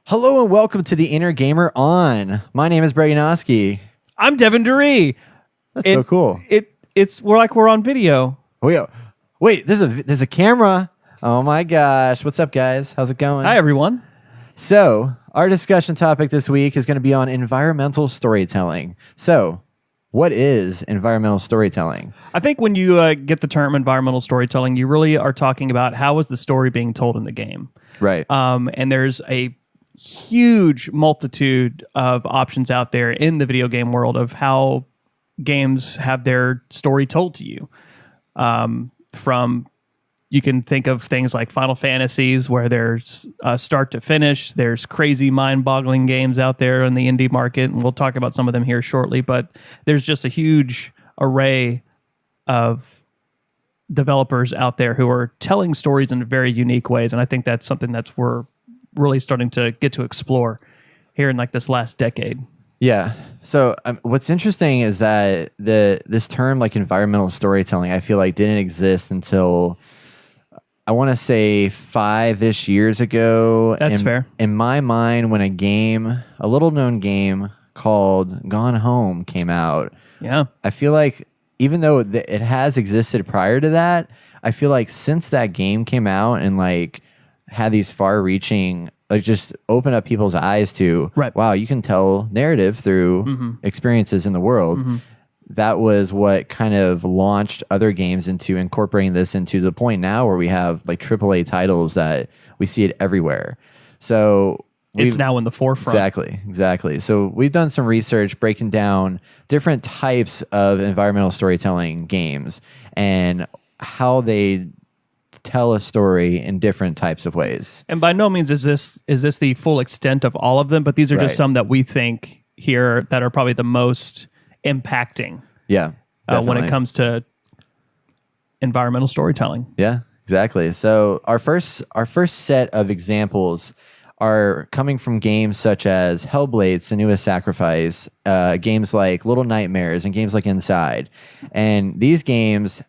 Hello and welcome to the Inner Gamer On. My name is Breganowski. I'm Devin Duree. That's so cool. We're on video. Wait, there's a camera. Oh my gosh. What's up, guys? How's it going? Hi, everyone. So, our discussion topic this week is going to be on environmental storytelling. So, what is environmental storytelling? I think when you get the term environmental storytelling, you really are talking about how is the story being told in the game. Right. And there's a huge multitude of options out there in the video game world of how games have their story told to you. From you can think of things like Final Fantasies, where there's start to finish. There's crazy, mind-boggling games out there in the indie market, and we'll talk about some of them here shortly. But there's just a huge array of developers out there who are telling stories in very unique ways, and I think that's something we're really starting to get to explore here in like this last decade. Yeah. So what's interesting is that this term like environmental storytelling, I feel like didn't exist until I want to say 5-ish years ago. That's fair. In my mind, when a little known game called Gone Home came out, Yeah. I feel like even though it has existed prior to that, I feel like since that game came out and like had these far-reaching, like just open up people's eyes to, Right. wow, you can tell narrative through experiences in the world. That was what kind of launched other games into incorporating this into the point now where we have like AAA titles that we see it everywhere. So It's now in the forefront. Exactly. So we've done some research breaking down different types of environmental storytelling games and how they tell a story in different types of ways. And by no means is this the full extent of all of them, but these are Right. just some that we think here that are probably the most impacting Yeah. when Definitely. it comes to environmental storytelling. Yeah, exactly. So our first set of examples are coming from games such as Hellblade: Senua's Sacrifice, games like Little Nightmares, and games like Inside. And these games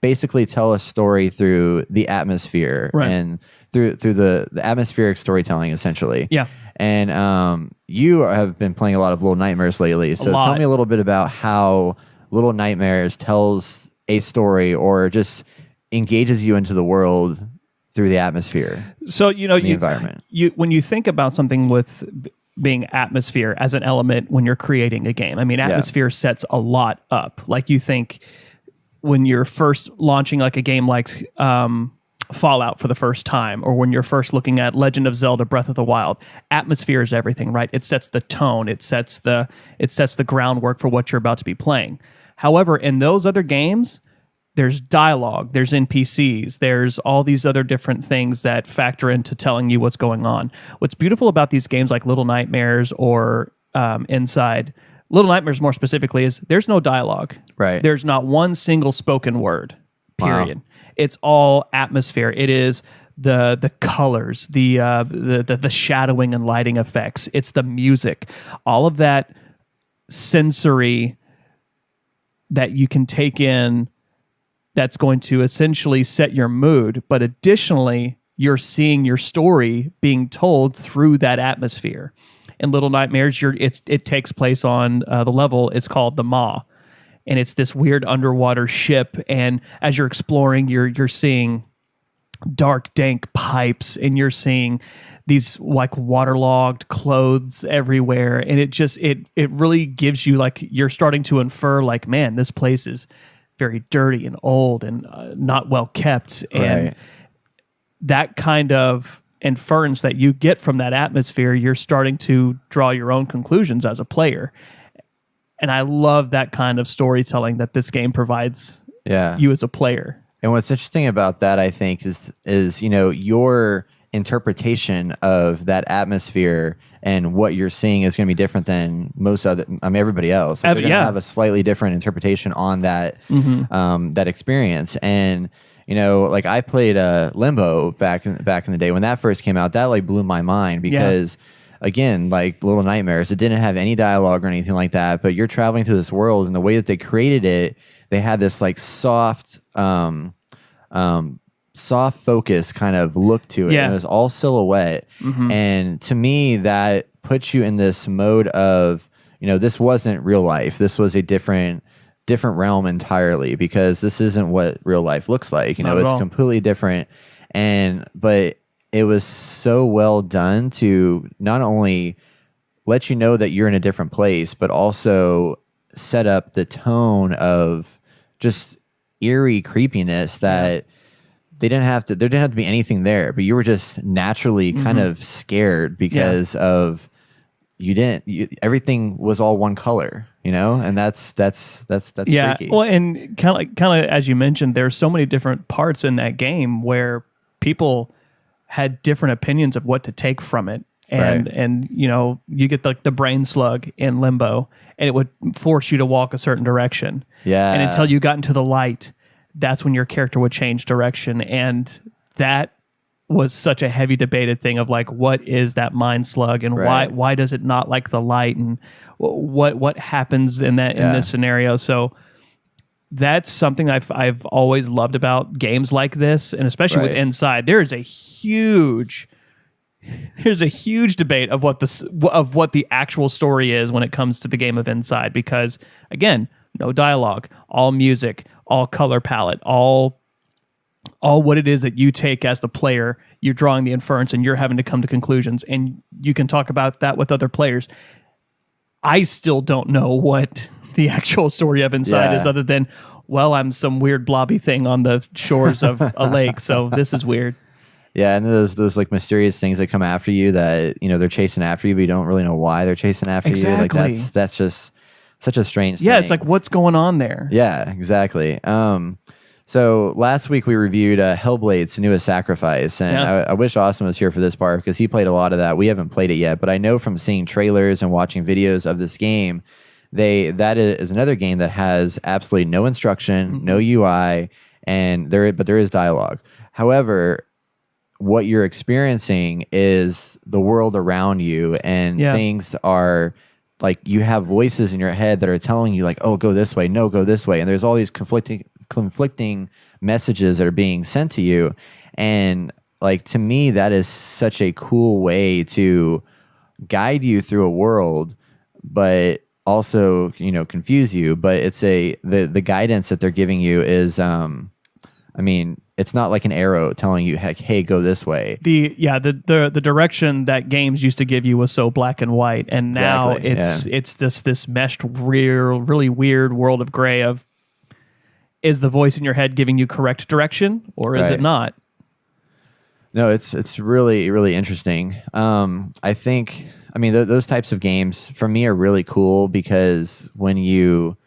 basically tell a story through the atmosphere Right. and through the atmospheric storytelling, essentially. Yeah. And you have been playing a lot of Little Nightmares lately. So lot. tell me a little bit about how Little Nightmares tells a story or just engages you into the world through the atmosphere. So the environment. When you think about something with being atmosphere as an element when you're creating a game, I mean, atmosphere sets a lot up. Like you think when you're first launching like a game like Fallout for the first time, or when you're first looking at Legend of Zelda: Breath of the Wild, atmosphere is everything, right? It sets the tone, it sets the groundwork for what you're about to be playing. However, in those other games, there's dialogue, there's NPCs, there's all these other different things that factor into telling you what's going on. What's beautiful about these games like Little Nightmares or Inside, Little Nightmares more specifically, is there's no dialogue. Right. There's not one single spoken word, period. Wow. It's all atmosphere. It is the colors, the shadowing and lighting effects. It's the music. All of that sensory that you can take in that's going to essentially set your mood, but additionally, you're seeing your story being told through that atmosphere. In Little Nightmares, it takes place on the level, it's called the Maw, and it's this weird underwater ship, and as you're exploring, you're seeing dark, dank pipes, and you're seeing these like waterlogged clothes everywhere, and it really gives you like, you're starting to infer like, man, this place is very dirty and old and not well kept. And Right. that kind of inference that you get from that atmosphere, you're starting to draw your own conclusions as a player. And I love that kind of storytelling that this game provides you as a player. And what's interesting about that, I think, is your interpretation of that atmosphere and what you're seeing is going to be different than everybody else. Like, they're going to have a slightly different interpretation on that that experience. And like I played Limbo back in the day when that first came out. That like blew my mind because. Again, like Little Nightmares, it didn't have any dialogue or anything like that, but you're traveling through this world, and the way that they created it, they had this like soft soft focus kind of look to it. Yeah. And it was all silhouette. And to me, that puts you in this mode of, this wasn't real life. This was a different realm entirely, because this isn't what real life looks like. It's completely different. But it was so well done to not only let you know that you're in a different place, but also set up the tone of just eerie creepiness that there didn't have to be anything there, but you were just naturally kind of scared because of everything was all one color, and that's freaky. Well, and kind of as you mentioned, there's so many different parts in that game where people had different opinions of what to take from it. And you get the brain slug in Limbo, and it would force you to walk a certain direction. Yeah. And until you got into the light, that's when your character would change direction. And that was such a heavy debated thing of like, what is that mind slug, and why does it not like the light, and what happens in this scenario? So that's something I've always loved about games like this, and especially with Inside. There's a huge debate of what the actual story is when it comes to the game of Inside, because again, no dialogue, all music, all color palette, all what it is that you take as the player. You're drawing the inference and you're having to come to conclusions, and you can talk about that with other players. I still don't know what the actual story of Inside is, other than, well, I'm some weird blobby thing on the shores of a lake, so this is weird. Yeah, and those like mysterious things that come after you that, they're chasing after you, but you don't really know why they're chasing after you. Like that's just such a strange thing. Yeah, it's like, what's going on there? Yeah, exactly. So last week we reviewed Hellblade: Senua's Sacrifice, and I wish Austin was here for this part because he played a lot of that. We haven't played it yet, but I know from seeing trailers and watching videos of this game, that is another game that has absolutely no instruction, no UI, and there is dialogue. However, what you're experiencing is the world around you, and things are like, you have voices in your head that are telling you like, oh, go this way, no, go this way, and there's all these conflicting messages that are being sent to you. And like, to me, that is such a cool way to guide you through a world, but also confuse you. But it's the guidance that they're giving you is it's not like an arrow telling you, heck, hey, go this way. The direction that games used to give you was so black and white, and now it's this meshed really weird world of gray of, is the voice in your head giving you correct direction, or is it not? No, it's really, really interesting. I think, those types of games for me are really cool, because when you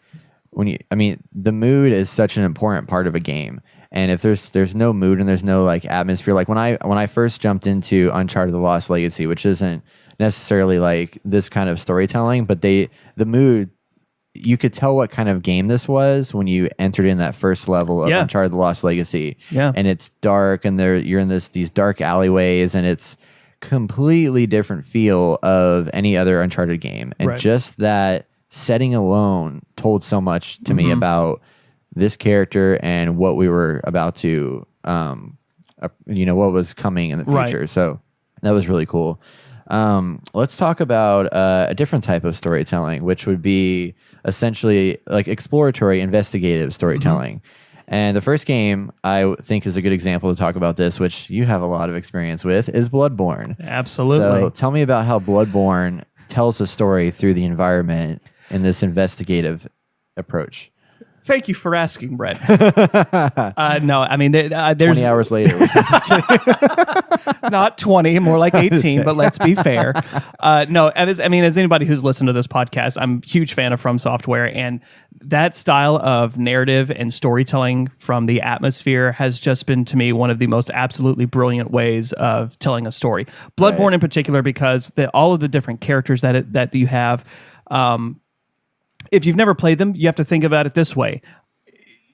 the mood is such an important part of a game. And if there's no mood and there's no like atmosphere, like when I first jumped into Uncharted: The Lost Legacy, which isn't necessarily like this kind of storytelling, but the mood, you could tell what kind of game this was when you entered in that first level of Uncharted: The Lost Legacy. Yeah. And it's dark, and you're in these dark alleyways, and it's completely different feel of any other Uncharted game. And just that setting alone told so much to me about this character and what we were about to, what was coming in the future. So that was really cool. Let's talk about a different type of storytelling, which would be essentially like exploratory, investigative storytelling. And the first game I think is a good example to talk about this, which you have a lot of experience with, is Bloodborne. Absolutely. So tell me about how Bloodborne tells a story through the environment in this investigative approach. Thank you for asking, Brett. No, there's 20 hours later. Not 20, more like 18, but let's be fair. No, as anybody who's listened to this podcast, I'm a huge fan of From Software, and that style of narrative and storytelling from the atmosphere has just been, to me, one of the most absolutely brilliant ways of telling a story. Bloodborne in particular, because all of the different characters that you have, if you've never played them, you have to think about it this way.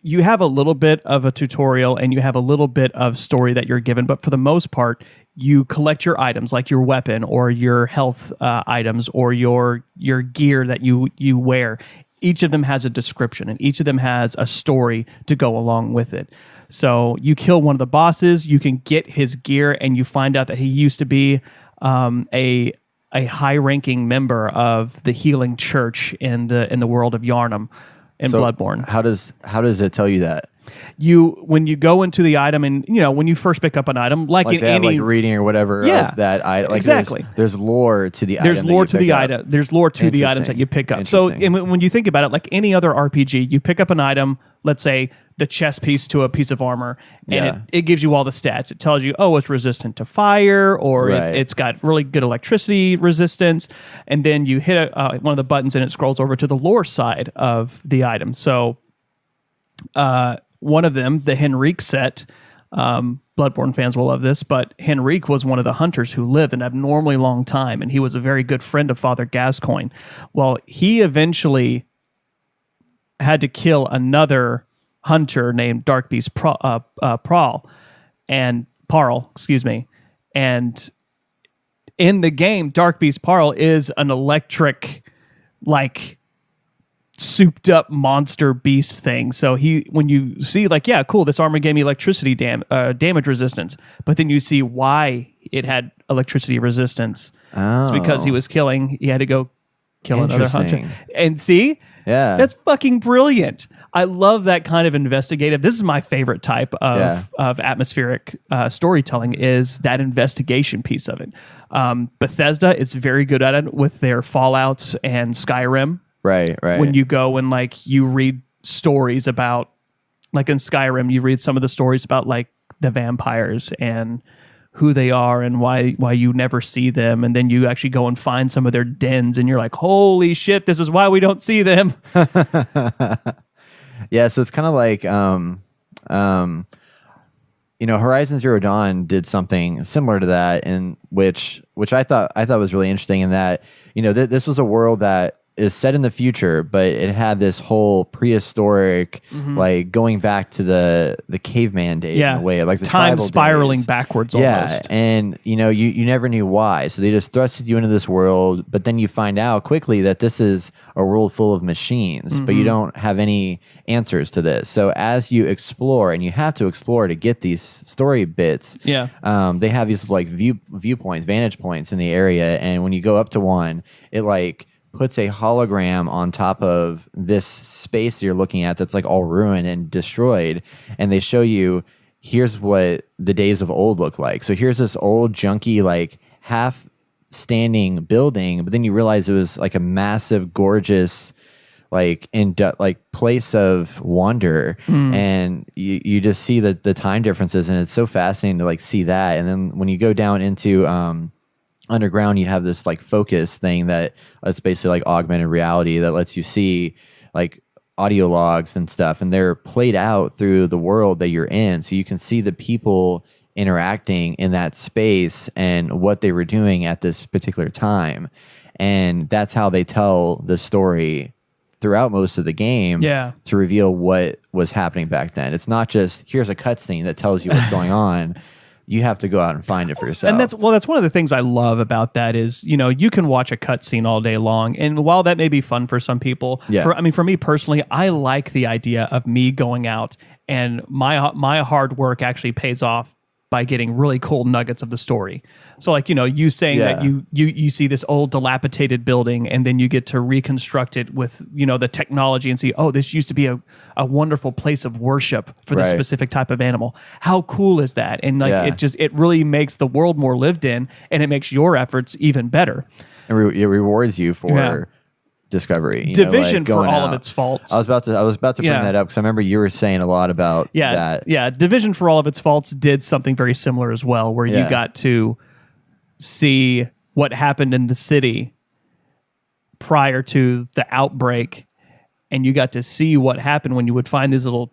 You have a little bit of a tutorial and you have a little bit of story that you're given, but for the most part, you collect your items, like your weapon or your health items or your gear that you wear each of them has a description and each of them has a story to go along with it. So you kill one of the bosses, you can get his gear, and you find out that he used to be a high-ranking member of the healing church in the world of Yharnam in Bloodborne. How does it tell you that? When you go into the item, and when you first pick up an item, like in they have, any reading or whatever of that item, exactly. There's lore to the item. There's lore to the item. There's lore to the items that you pick up. So when you think about it, like any other RPG, you pick up an item, let's say the chest piece to a piece of armor, and it gives you all the stats. It tells you, oh, it's resistant to fire, or it's got really good electricity resistance, and then you hit one of the buttons and it scrolls over to the lore side of the item. So one of them, the Henrique set, Bloodborne fans will love this, but Henrique was one of the hunters who lived an abnormally long time, and he was a very good friend of Father Gascoigne. Well, he eventually had to kill another hunter named Darkbeast Parl, and in the game, Darkbeast Parl is an electric, like, souped up monster beast thing. So when you see cool, this armor gave me electricity damage resistance, but then you see why it had electricity resistance. It's because he had to go kill another hunter. And see? Yeah. That's fucking brilliant. I love that kind of investigative. This is my favorite type of atmospheric storytelling, is that investigation piece of it. Bethesda is very good at it with their Fallouts and Skyrim. Right. When you go and you read stories about, like in Skyrim, you read some of the stories about the vampires and who they are and why you never see them, and then you actually go and find some of their dens, and you're like, holy shit, this is why we don't see them. Yeah, so it's kind of like Horizon Zero Dawn did something similar to that, in which I thought was really interesting, in that this was a world that is set in the future, but it had this whole prehistoric, going back to the caveman days in a way, like the time tribal spiraling days. backwards almost. And you never knew why, so they just thrusted you into this world, but then you find out quickly that this is a world full of machines, but you don't have any answers to this. So as you explore, and you have to explore to get these story bits, they have these viewpoints, vantage points in the area, and when you go up to one, it puts a hologram on top of this space you're looking at that's all ruined and destroyed, and they show you, here's what the days of old look like. So here's this old junky half standing building, but then you realize it was a massive, gorgeous place of wonder, and you just see the time differences, and it's so fascinating to see that. And then when you go down into underground, you have this focus thing that's basically augmented reality that lets you see audio logs and stuff, and they're played out through the world that you're in, so you can see the people interacting in that space and what they were doing at this particular time. And that's how they tell the story throughout most of the game, to reveal what was happening back then. It's not just, here's a cutscene that tells you what's going on. You have to go out and find it for yourself. And that's one of the things I love about that is, you can watch a cutscene all day long. And while that may be fun for some people, for me personally, I like the idea of me going out and my hard work actually pays off by getting really cool nuggets of the story. So you saying that you see this old dilapidated building, and then you get to reconstruct it with, the technology, and see, oh, this used to be a wonderful place of worship for this specific type of animal. How cool is that? And it really makes the world more lived in, and it makes your efforts even better. And it rewards you for discovery. Division, for all of its faults. I was about to bring that up, because I remember you were saying a lot about that. Yeah, Division, for all of its faults, did something very similar as well, where you got to see what happened in the city prior to the outbreak, and you got to see what happened when you would find these little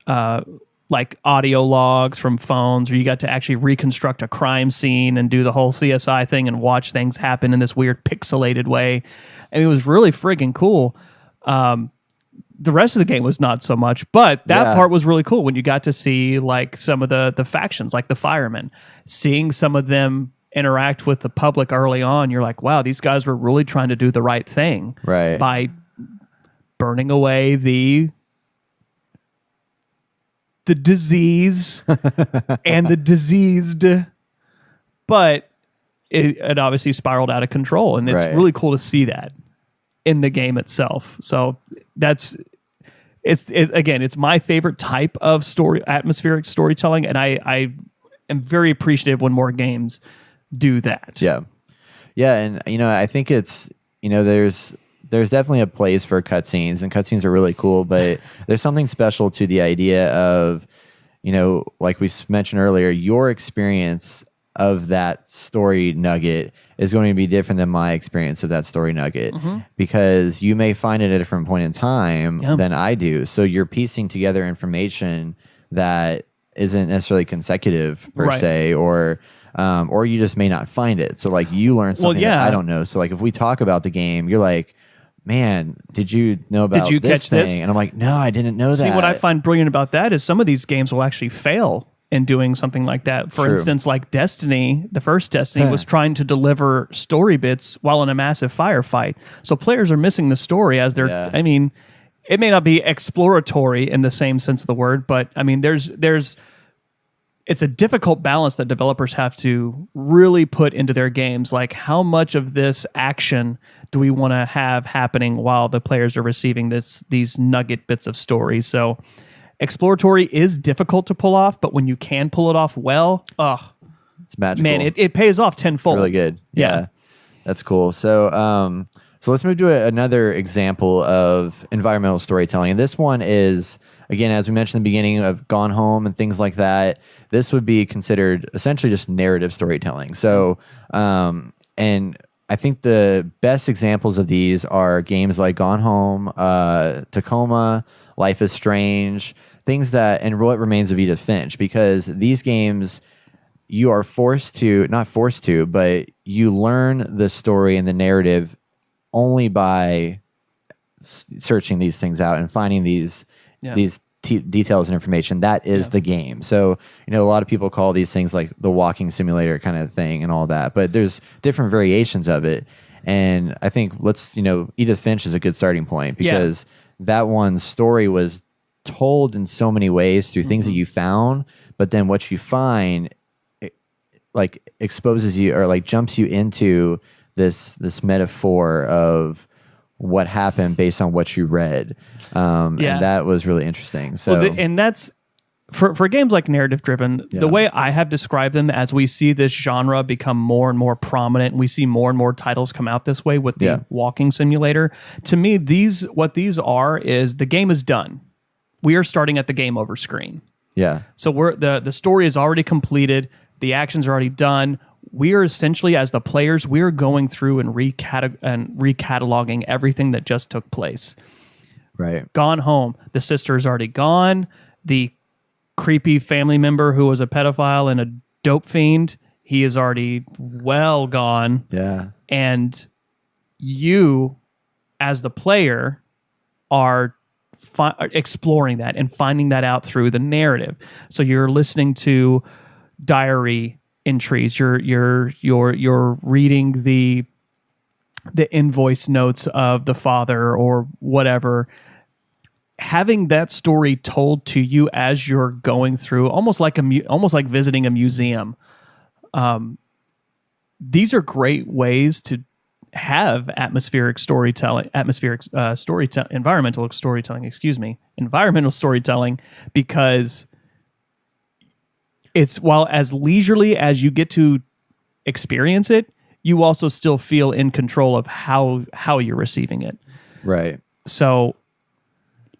audio logs from phones, or you got to actually reconstruct a crime scene and do the whole CSI thing and watch things happen in this weird pixelated way. I mean, it was really friggin' cool. The rest of the game was not so much, but that part was really cool when you got to see some of the factions, like the firemen, seeing some of them interact with the public early on. You're like, wow, these guys were really trying to do the right thing by burning away the disease and the diseased, but it obviously spiraled out of control, and it's really cool to see that in the game itself. So it's my favorite type of atmospheric storytelling, and I am very appreciative when more games do that. Yeah, and I think it's there's definitely a place for cutscenes, and cutscenes are really cool, but there's something special to the idea of like we mentioned earlier, your experience of that story nugget is going to be different than my experience of that story nugget, because you may find it at a different point in time than I do. So you're piecing together information that isn't necessarily consecutive per se, or you just may not find it. So like you learn something that I don't know. So like if we talk about the game, you're like, man, did you know about this thing? And I'm like, no, I didn't know that. See, what I find brilliant about that is some of these games will actually fail in doing something like that. For instance, like Destiny, the first Destiny was trying to deliver story bits while in a massive firefight. So players are missing the story as they're, I mean, it may not be exploratory in the same sense of the word, but I mean, it's a difficult balance that developers have to really put into their games. Like, how much of this action do we want to have happening while the players are receiving these nugget bits of story? So exploratory is difficult to pull off, but when you can pull it off well, it's magical. Man, it pays off tenfold. It's really good. Yeah. That's cool. So let's move to another example of environmental storytelling. And this one is, again, as we mentioned in the beginning, of Gone Home and things like that. This would be considered essentially just narrative storytelling. So, and I think the best examples of these are games like Gone Home, Tacoma, Life is Strange, things that, and What Remains of Edith Finch, because these games, you are not forced to, but you learn the story and the narrative only by searching these things out and finding these details and information. That is the game. So, a lot of people call these things like the walking simulator kind of thing and all that, but there's different variations of it. And I think Edith Finch is a good starting point, because that one's story was told in so many ways through things that you found, but then what you find exposes you, or jumps you into this metaphor of what happened based on what you read. And that was really interesting. So, and that's for games like narrative driven, the way I have described them, as we see this genre become more and more prominent, and we see more and more titles come out this way with the walking simulator. To me, what these are is the game is done. We are starting at the game over screen. Yeah. So the story is already completed. The actions are already done. We are essentially, as the players, we are going through and recataloging everything that just took place. Right. Gone Home, the sister is already gone. The creepy family member who was a pedophile and a dope fiend, he is already well gone. Yeah. And you, as the player, are exploring that and finding that out through the narrative. So you're listening to diary entries. You're reading the invoice notes of the father or whatever. Having that story told to you as you're going through, almost like visiting a museum. These are great ways to have environmental storytelling, because it's, while as leisurely as you get to experience it, you also still feel in control of how you're receiving it. Right. So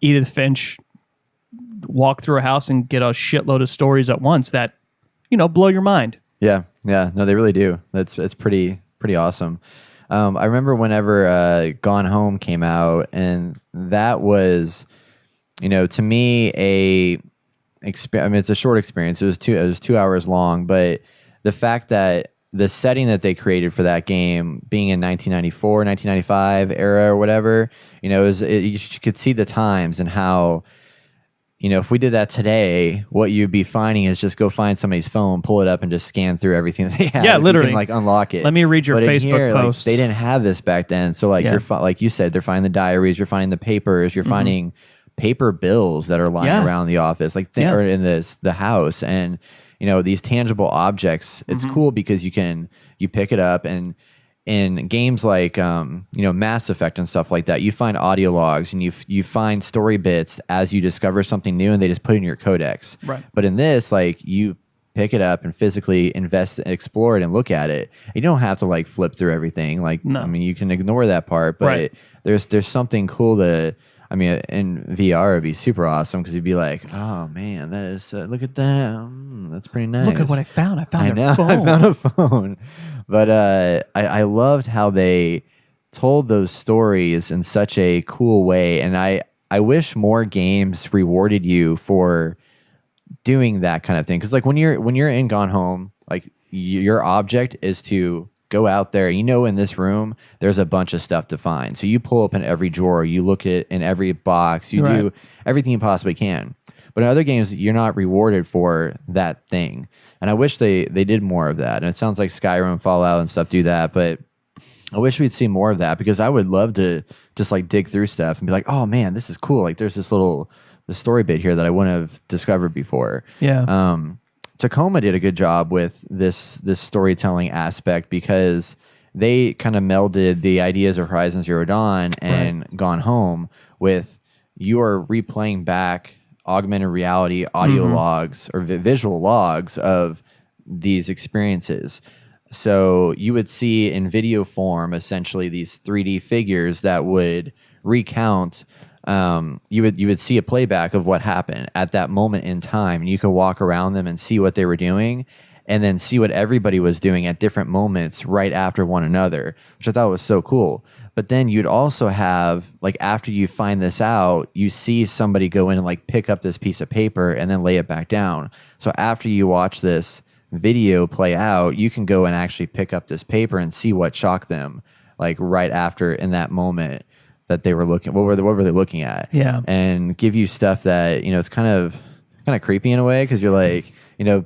Edith Finch, walk through a house and get a shitload of stories at once that, blow your mind. Yeah. Yeah. No, they really do. It's pretty awesome. I remember whenever Gone Home came out, and that was, to me, it's a short experience. It was 2 hours long, but the fact that the setting that they created for that game, being in 1994, 1995 era or whatever, you could see the times and how if we did that today, what you'd be finding is just go find somebody's phone, pull it up, and just scan through everything that they have. Yeah, literally. You can, unlock it. Let me read your Facebook here, posts. They didn't have this back then. So, like, like you said, they're finding the diaries, you're finding the papers, you're finding paper bills that are lying around the office, or in the house. And, these tangible objects, it's cool because you pick it up, and in games like Mass Effect and stuff like that, you find audio logs and you find story bits as you discover something new, and they just put it in your codex. Right. But in this, like, you pick it up and physically explore it and look at it. You don't have to like flip through everything. Like, no. I mean, you can ignore that part, but there's something cool to. I mean, in VR, it'd be super awesome because you'd be like, "Oh man, that is look at that. That's pretty nice. Look at what I found. I found a phone. I found a phone." But I loved how they told those stories in such a cool way, and I wish more games rewarded you for doing that kind of thing. Because like when you're in Gone Home, like your object is to go out there. In this room, there's a bunch of stuff to find. So you pull up in every drawer, you look at in every box, you do everything you possibly can. But in other games, you're not rewarded for that thing. And I wish they did more of that. And it sounds like Skyrim, Fallout, and stuff do that. But I wish we'd see more of that because I would love to just like dig through stuff and be like, oh man, this is cool. Like there's the story bit here that I wouldn't have discovered before. Yeah. Tacoma did a good job with this storytelling aspect because they kind of melded the ideas of Horizon Zero Dawn and Gone Home with you are replaying back augmented reality audio logs or visual logs of these experiences. So you would see in video form essentially these 3D figures that would recount. You would see a playback of what happened at that moment in time, and you could walk around them and see what they were doing, and then see what everybody was doing at different moments right after one another, which I thought was so cool. But then you'd also have, like, after you find this out, you see somebody go in and like pick up this piece of paper and then lay it back down. So after you watch this video play out, you can go and actually pick up this paper and see what shocked them, like right after in that moment that they were looking. What were they looking at? Yeah, and give you stuff that it's kind of creepy in a way because you're like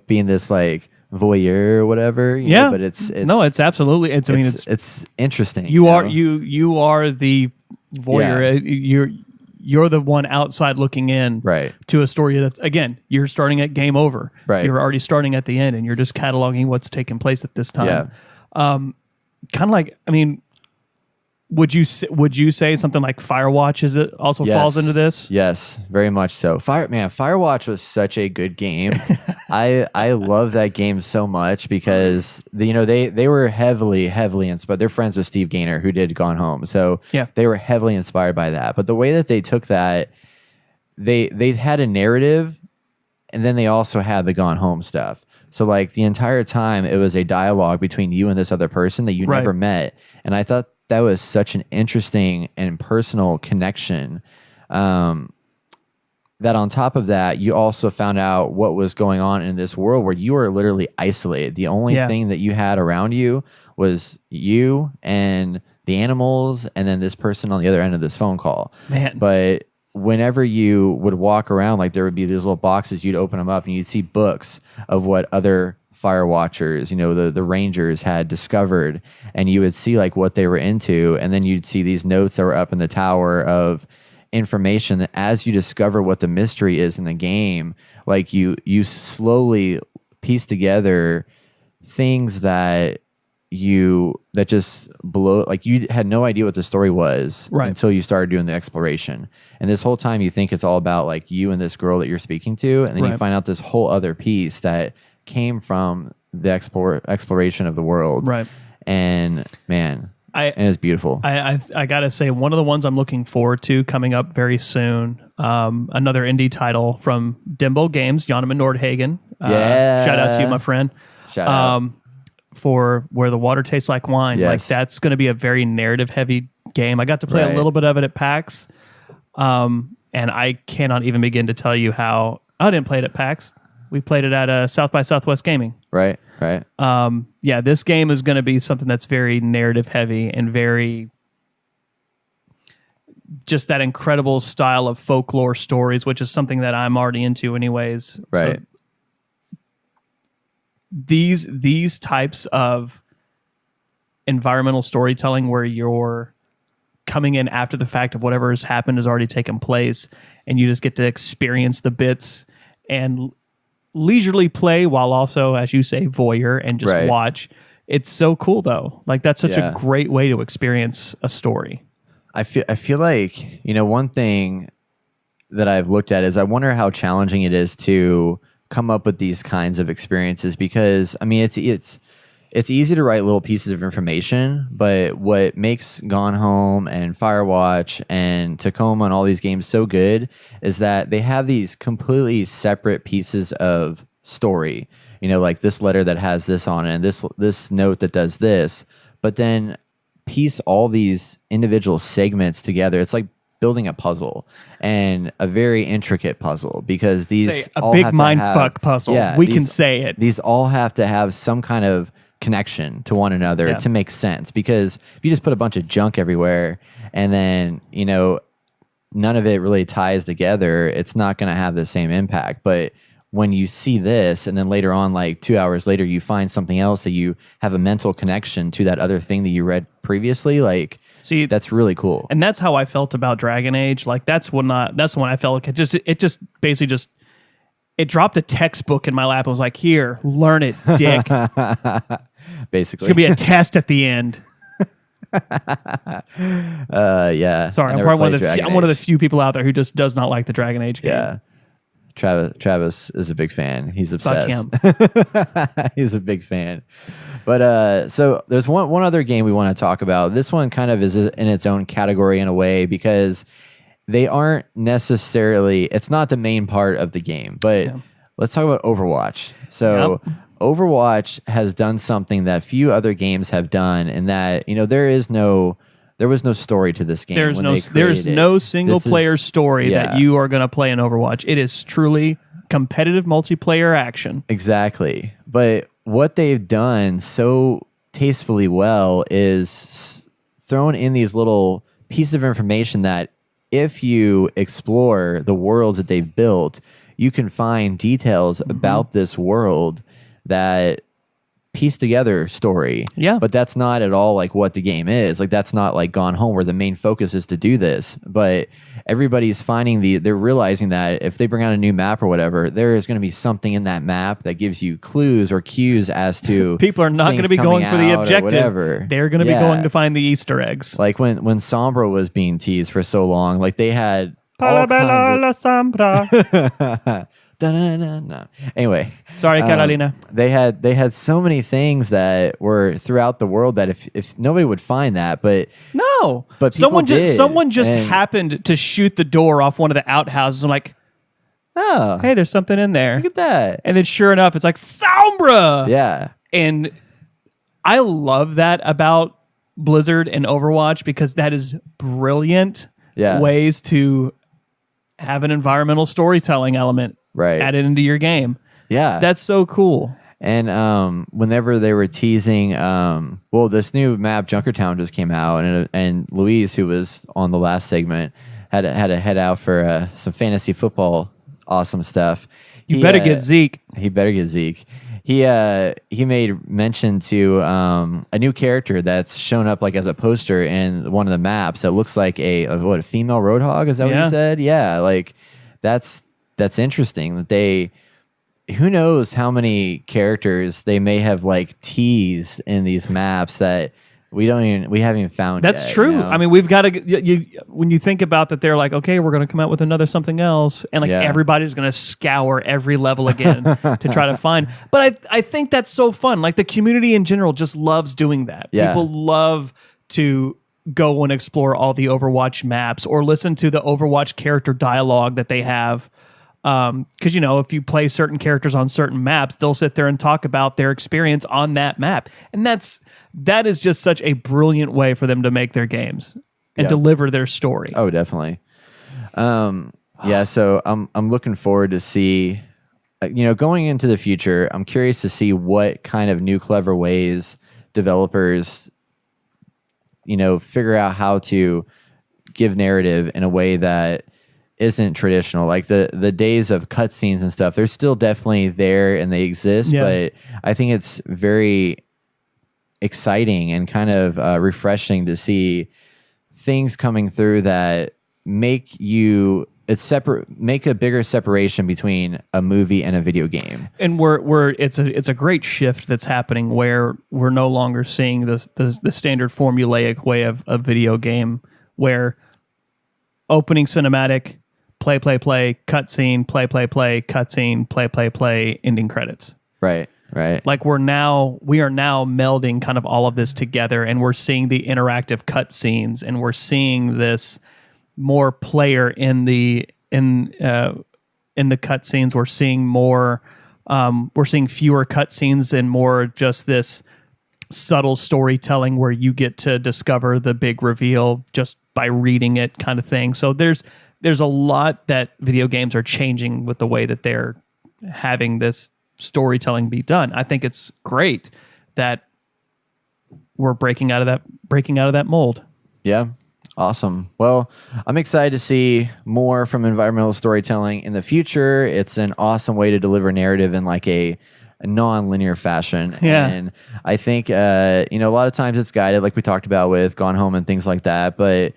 being this like voyeur or whatever. You know, but it's it's absolutely. It's interesting. You are the voyeur. You're the one outside looking in to a story that's, again, you're starting at game over. Right. You're already starting at the end, and you're just cataloging what's taking place at this time. Yeah. Kind of like, I mean, would you say something like Firewatch falls into this? Yes, very much so. Firewatch was such a good game. I love that game so much because they were heavily inspired. They're friends with Steve Gaynor, who did Gone Home, so they were heavily inspired by that. But the way that they took that, they had a narrative, and then they also had the Gone Home stuff. So like the entire time, it was a dialogue between you and this other person that you never met, and I thought that was such an interesting and personal connection. That on top of that, you also found out what was going on in this world where you were literally isolated. The only thing that you had around you was you and the animals, and then this person on the other end of this phone call. Man. But whenever you would walk around, like there would be these little boxes, you'd open them up and you'd see books of what other fire watchers, the rangers had discovered, and you would see like what they were into, and then you'd see these notes that were up in the tower of information that as you discover what the mystery is in the game, like you slowly piece together things that just blow, like you had no idea what the story was until you started doing the exploration. And this whole time you think it's all about like you and this girl that you're speaking to, and then you find out this whole other piece that came from the exploration of the world. Right. And man, and it's beautiful. I gotta say, one of the ones I'm looking forward to coming up very soon, another indie title from Dimbo Games, Jonathan Nordhagen. Shout out to you, my friend. Shout out. For Where the Water Tastes Like Wine. Yes. Like that's going to be a very narrative heavy game. I got to play a little bit of it at PAX. And I cannot even begin to tell you how I didn't play it at PAX. We played it at South by Southwest Gaming. Right. This game is going to be something that's very narrative heavy and very just that incredible style of folklore stories, which is something that I'm already into anyways. Right. So these types of environmental storytelling where you're coming in after the fact of whatever has happened has already taken place, and you just get to experience the bits and leisurely play while also, as you say, voyeur and just watch. It's so cool though. Like that's such a great way to experience a story. I feel like, one thing that I've looked at is I wonder how challenging it is to come up with these kinds of experiences, because I mean it's easy to write little pieces of information, but what makes Gone Home and Firewatch and Tacoma and all these games so good is that they have these completely separate pieces of story. Like this letter that has this on it, and this note that does this, but then piece all these individual segments together. It's like building a puzzle, and a very intricate puzzle, because these a big mind fuck puzzle. Yeah, we can say it. These all have to have some kind of connection to one another to make sense, because if you just put a bunch of junk everywhere and then none of it really ties together, it's not going to have the same impact. But when you see this, and then later on, like 2 hours later, you find something else that you have a mental connection to that other thing that you read previously, like, see, that's really cool. And that's how I felt about Dragon Age. Like that's when I felt like it basically it dropped a textbook in my lap and was like, here, learn it, dick. Basically. It's gonna be a test at the end. Yeah. Sorry, I'm one of the few people out there who just does not like the Dragon Age game. Yeah. Travis is a big fan. He's obsessed. Fuck him. He's a big fan. But so there's one other game we want to talk about. This one kind of is in its own category in a way, because they aren't necessarily, it's not the main part of the game. But let's talk about Overwatch. So Overwatch has done something that few other games have done, in that there was no story to this game. There's no single player story that you are going to play in Overwatch. It is truly competitive multiplayer action. Exactly. But what they've done so tastefully well is thrown in these little pieces of information that if you explore the worlds that they've built, you can find details about this world that piece together story. Yeah. But that's not at all like what the game is. Like that's not like Gone Home, where the main focus is to do this. But everybody's they're realizing that if they bring out a new map or whatever, there is going to be something in that map that gives you clues or cues as to people are not going to be going for the objective. They're going to be going to find the Easter eggs. Like when Sombra was being teased for so long, like they had Palabella la Sombra. No. Anyway, sorry, Carolina. They had so many things that were throughout the world that if nobody would find that, but someone just happened to shoot the door off one of the outhouses. I'm like, oh, hey, there's something in there. Look at that. And then sure enough, it's like Sombra. Yeah, and I love that about Blizzard and Overwatch, because that is brilliant ways to have an environmental storytelling element added into your game. Yeah. That's so cool. And whenever they were teasing, this new map, Junkertown, just came out, and Louise, who was on the last segment, had to head out for some fantasy football awesome stuff. He better get Zeke. He better get Zeke. He made mention to a new character that's shown up like as a poster in one of the maps that looks like a female roadhog. Is that what he said? Yeah, like that's interesting that who knows how many characters they may have like teased in these maps that we haven't even found. That's yet, true. You know? I mean, we've got to. When you think about that, they're like, okay, we're going to come out with another something else, and like everybody's going to scour every level again to try to find. But I think that's so fun. Like the community in general just loves doing that. Yeah. People love to go and explore all the Overwatch maps or listen to the Overwatch character dialogue that they have. Because if you play certain characters on certain maps, they'll sit there and talk about their experience on that map, and that is just such a brilliant way for them to make their games and deliver their story. Oh, definitely. So I'm looking forward to see, going into the future. I'm curious to see what kind of new clever ways developers, figure out how to give narrative in a way that isn't traditional. Like the days of cutscenes and stuff, they're still definitely there and they exist, but I think it's very exciting and kind of refreshing to see things coming through that make a bigger separation between a movie and a video game. And it's a great shift that's happening where we're no longer seeing the standard formulaic way of a video game where opening cinematic, play, cutscene, play, cutscene, play, ending credits. Right. Like we are now melding kind of all of this together, and we're seeing the interactive cutscenes, and we're seeing this more player in the cutscenes. We're seeing more. We're seeing fewer cutscenes and more just this subtle storytelling where you get to discover the big reveal just by reading it, kind of thing. So there's a lot that video games are changing with the way that they're having this storytelling be done. I think it's great that we're breaking out of that mold. Yeah. Awesome. Well, I'm excited to see more from environmental storytelling in the future. It's an awesome way to deliver narrative in like a non-linear fashion. Yeah. And I think, a lot of times it's guided, like we talked about with Gone Home and things like that. But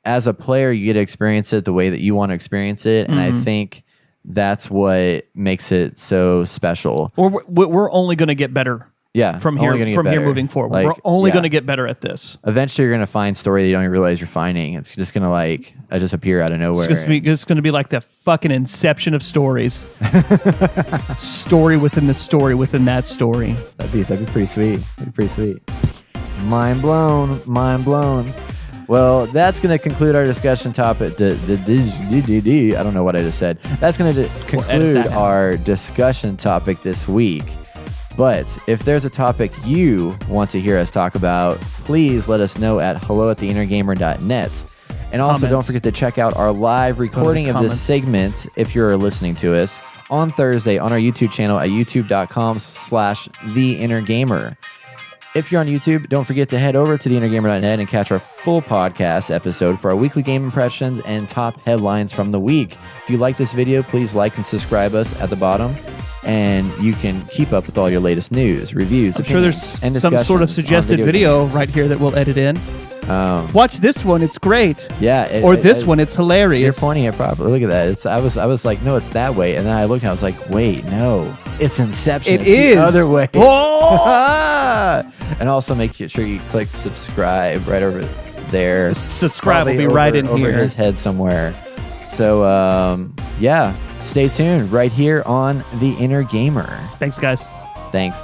as a player, you get to experience it the way that you want to experience it. And I think that's what makes it so special. Or we're only going to get better. Yeah, from here moving forward. Like, we're only going to get better at this. Eventually, you're going to find story that you don't even realize you're finding. It's just going to just appear out of nowhere. It's going to be like the fucking inception of stories. Story within the story within that story. That'd be pretty sweet. Mind blown. Well, that's going to conclude our discussion topic. I don't know what I just said. That's going to conclude our discussion topic this week. But if there's a topic you want to hear us talk about, please let us know at hello@theinnergamer.net. And also don't forget to check out our live recording of this segment if you're listening to us on Thursday on our YouTube channel at youtube.com/theinnergamer. If you're on YouTube, don't forget to head over to theinnergamer.net and catch our full podcast episode for our weekly game impressions and top headlines from the week. If you like this video, please like and subscribe us at the bottom. And you can keep up with all your latest news, reviews, I'm sure there's some sort of suggested video right here that we'll edit in. Watch this one; it's great. Yeah, this one; it's hilarious. You're pointing it properly. Look at that. I was like, no, it's that way, and then I looked and I was like, wait, no, it's Inception. It is the other way. Oh! And also make sure you click subscribe right over there. Subscribe will be right in over here. His head somewhere. So yeah. Stay tuned right here on The Inner Gamer. Thanks, guys. Thanks.